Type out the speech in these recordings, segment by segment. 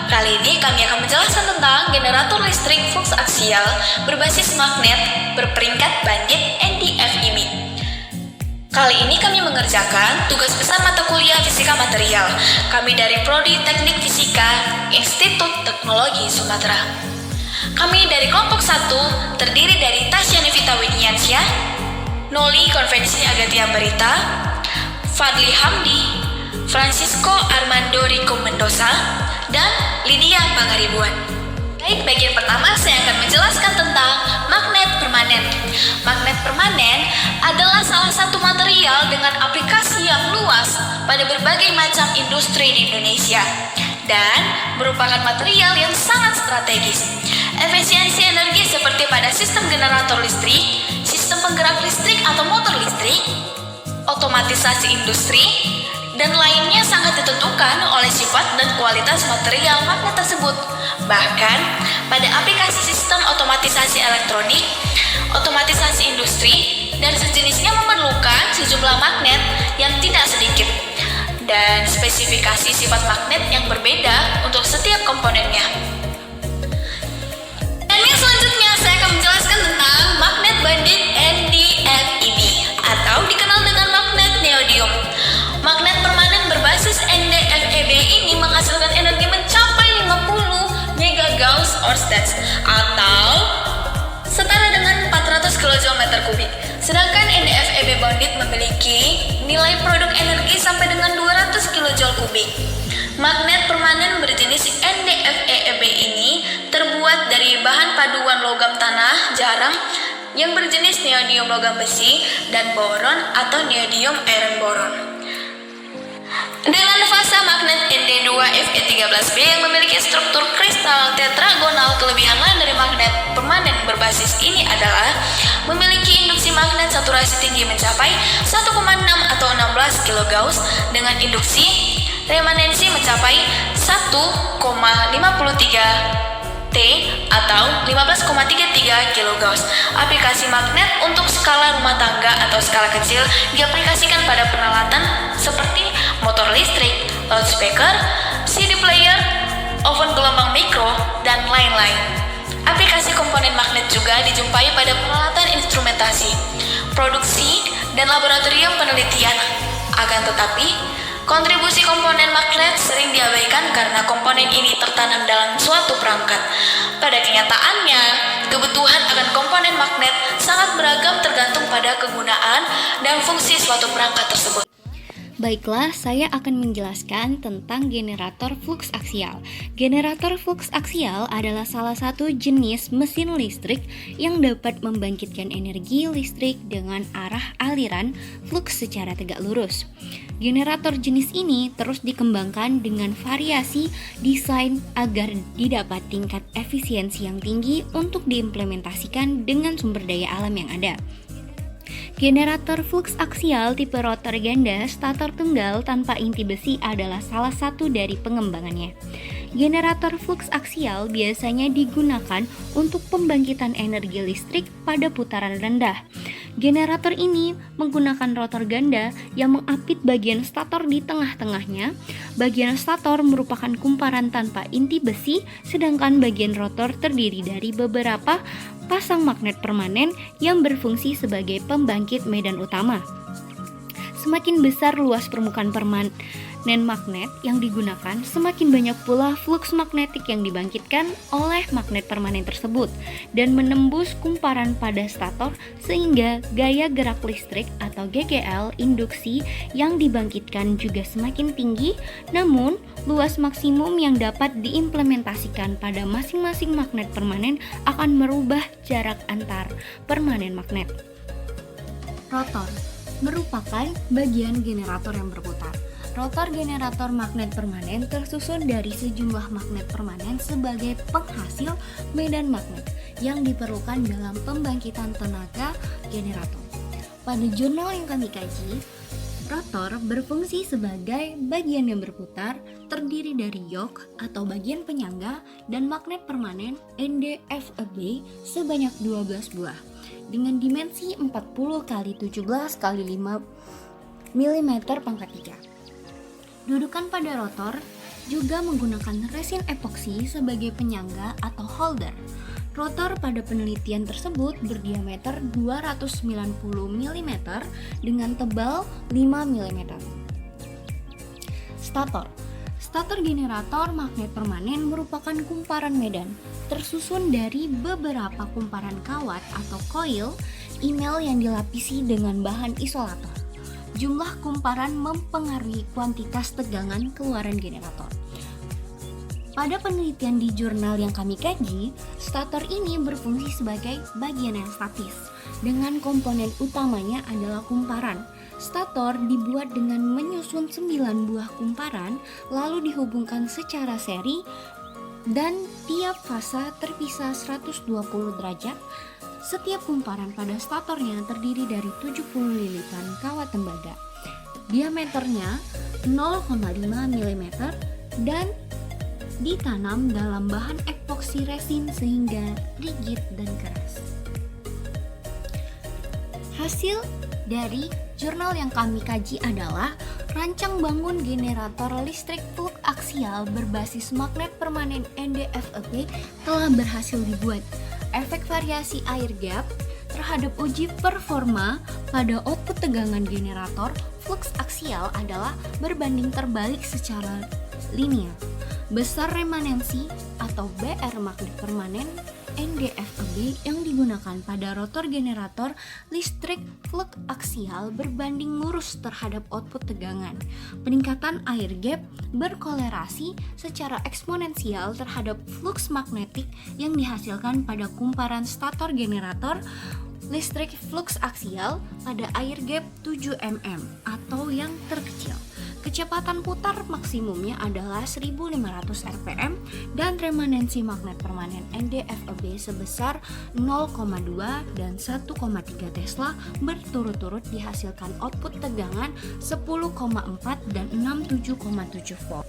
Kali ini kami akan menjelaskan tentang generator listrik flux aksial berbasis magnet berperingkat bandit NdFeB. Kali ini kami mengerjakan tugas besar mata kuliah Fisika Material. Kami dari Prodi Teknik Fisika, Institut Teknologi Sumatera. Kami dari kelompok 1 terdiri dari Tasya Nevita Widiansyah, Noli Konvensi Agatia Barita, Fadli Hamdi, Francisco Armando Rico Mendoza, dan Lydia Pangaribuan. Baik, bagian pertama saya akan menjelaskan tentang magnet permanen. Magnet permanen adalah salah satu material dengan aplikasi yang luas pada berbagai macam industri di Indonesia dan merupakan material yang sangat strategis. Efisiensi energi seperti pada sistem generator listrik, sistem penggerak listrik atau motor listrik, otomatisasi industri, dan lainnya sangat ditentukan oleh sifat dan kualitas material magnet tersebut. Bahkan, pada aplikasi sistem otomatisasi elektronik, otomatisasi industri, dan sejenisnya memerlukan sejumlah magnet yang tidak sedikit dan spesifikasi sifat magnet yang berbeda untuk setiap komponennya. Dan yang selanjutnya saya akan menjelaskan tentang magnet bandit NdFeB atau dikenal dengan magnet neodymium. Magnet permanen berbasis NdFeB ini menghasilkan energi mencapai 50 MGauss-Ørsted atau setara dengan 400 kJ/m3. Sedangkan NdFeB bandit memiliki nilai produk energi sampai dengan 200 kJ3. Magnet permanen berjenis NdFeB ini terbuat dari bahan paduan logam tanah jarang yang berjenis neodymium logam besi dan boron atau neodymium iron boron. Dengan fasa magnet Nd2Fe13b yang memiliki struktur kristal tetragonal, kelebihan lain dari magnet permanen berbasis ini adalah memiliki induksi magnet saturasi tinggi mencapai 1,6 atau 16 kGauss dengan induksi remanensi mencapai 1,53 T atau 15,33 kGauss. Aplikasi magnet untuk skala rumah tangga atau skala kecil diaplikasikan pada peralatan seperti motor listrik, loudspeaker, CD player, oven gelombang mikro, dan lain-lain. Aplikasi komponen magnet juga dijumpai pada peralatan instrumentasi, produksi, dan laboratorium penelitian. Akan tetapi, kontribusi komponen magnet sering diabaikan karena komponen ini tertanam dalam suatu perangkat. Pada kenyataannya, kebutuhan akan komponen magnet sangat beragam tergantung pada kegunaan dan fungsi suatu perangkat tersebut. Baiklah, saya akan menjelaskan tentang generator flux aksial. Generator flux aksial adalah salah satu jenis mesin listrik yang dapat membangkitkan energi listrik dengan arah aliran flux secara tegak lurus. Generator jenis ini terus dikembangkan dengan variasi desain agar didapat tingkat efisiensi yang tinggi untuk diimplementasikan dengan sumber daya alam yang ada. Generator flux aksial tipe rotor ganda stator tunggal tanpa inti besi adalah salah satu dari pengembangannya. Generator flux aksial biasanya digunakan untuk pembangkitan energi listrik pada putaran rendah. Generator ini menggunakan rotor ganda yang mengapit bagian stator di tengah-tengahnya. Bagian stator merupakan kumparan tanpa inti besi, sedangkan bagian rotor terdiri dari beberapa pasang magnet permanen yang berfungsi sebagai pembangkit medan utama. Semakin besar luas permukaan permanen magnet yang digunakan, semakin banyak pula flux magnetik yang dibangkitkan oleh magnet permanen tersebut dan menembus kumparan pada stator sehingga gaya gerak listrik atau GGL induksi yang dibangkitkan juga semakin tinggi, namun luas maksimum yang dapat diimplementasikan pada masing-masing magnet permanen akan merubah jarak antar permanen magnet. Rotor merupakan bagian generator yang berputar. Rotor generator magnet permanen tersusun dari sejumlah magnet permanen sebagai penghasil medan magnet yang diperlukan dalam pembangkitan tenaga generator. Pada jurnal yang kami kaji, rotor berfungsi sebagai bagian yang berputar terdiri dari yoke atau bagian penyangga dan magnet permanen NdFeB sebanyak 12 buah dengan dimensi 40 x 17 x 5 mm pangkat 3. Dudukan pada rotor juga menggunakan resin epoksi sebagai penyangga atau holder. Rotor pada penelitian tersebut berdiameter 290 mm dengan tebal 5 mm. Stator. Stator generator magnet permanen merupakan kumparan medan tersusun dari beberapa kumparan kawat atau koil email yang dilapisi dengan bahan isolator. Jumlah kumparan mempengaruhi kuantitas tegangan keluaran generator. Pada penelitian di jurnal yang kami kaji, stator ini berfungsi sebagai bagian yang statis, dengan komponen utamanya adalah kumparan. Stator dibuat dengan menyusun 9 buah kumparan, lalu dihubungkan secara seri, dan tiap fasa terpisah 120 derajat. Setiap kumparan pada statornya terdiri dari 70 lilitan kawat tembaga. Diameternya 0,5 mm dan ditanam dalam bahan epoksi resin sehingga rigid dan keras. Hasil dari jurnal yang kami kaji adalah rancang bangun generator listrik flux aksial berbasis magnet permanen NdFeB telah berhasil dibuat. Efek variasi air gap terhadap uji performa pada output tegangan generator flux aksial adalah berbanding terbalik secara linear. Besar remanensi atau BR magnet permanen NdFeB yang digunakan pada rotor generator listrik flux aksial berbanding lurus terhadap output tegangan. Peningkatan air gap berkolerasi secara eksponensial terhadap flux magnetik yang dihasilkan pada kumparan stator generator listrik flux aksial pada air gap 7 mm atau yang terkecil. Kecepatan putar maksimumnya adalah 1500 rpm dan remanensi magnet permanen NdFeB sebesar 0,2 dan 1,3 Tesla berturut-turut dihasilkan output tegangan 10,4 dan 67,7 volt.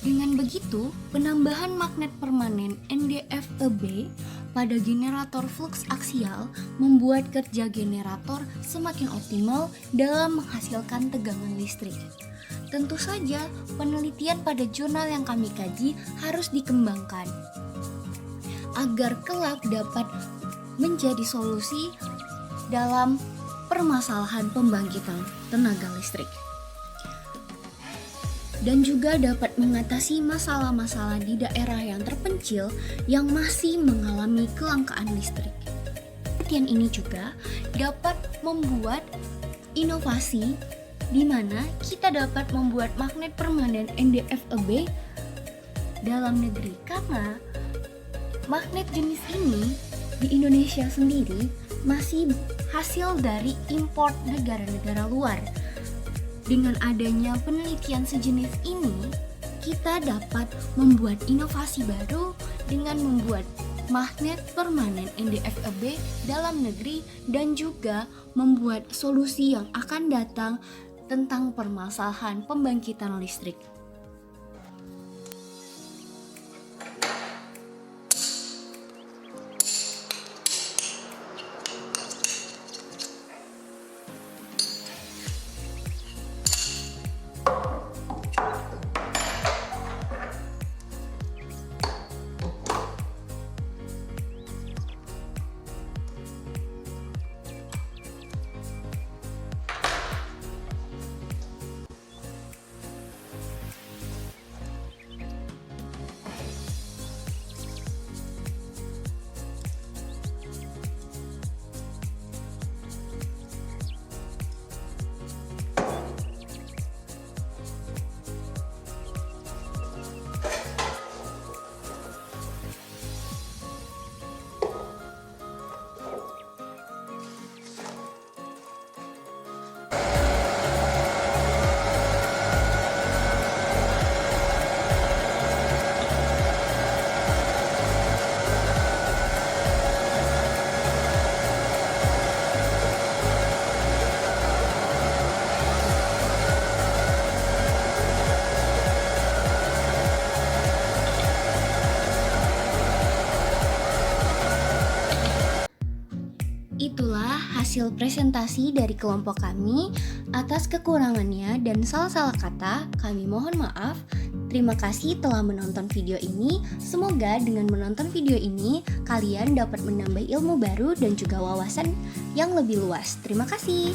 Dengan begitu, penambahan magnet permanen NdFeB pada generator flux aksial membuat kerja generator semakin optimal dalam menghasilkan tegangan listrik. Tentu saja, penelitian pada jurnal yang kami kaji harus dikembangkan agar kelak dapat menjadi solusi dalam permasalahan pembangkitan tenaga listrik, dan juga dapat mengatasi masalah-masalah di daerah yang terpencil yang masih mengalami kelangkaan listrik. Penelitian ini juga dapat membuat inovasi di mana kita dapat membuat magnet permanen NdFeB dalam negeri, karena magnet jenis ini di Indonesia sendiri masih hasil dari import negara-negara luar. Dengan adanya penelitian sejenis ini, kita dapat membuat inovasi baru dengan membuat magnet permanen NdFeB dalam negeri dan juga membuat solusi yang akan datang tentang permasalahan pembangkitan listrik. hasil presentasi dari kelompok kami. Atas kekurangannya dan salah-salah kata, kami mohon maaf. Terima kasih telah menonton video ini. Semoga dengan menonton video ini, kalian dapat menambah ilmu baru dan juga wawasan yang lebih luas. Terima kasih.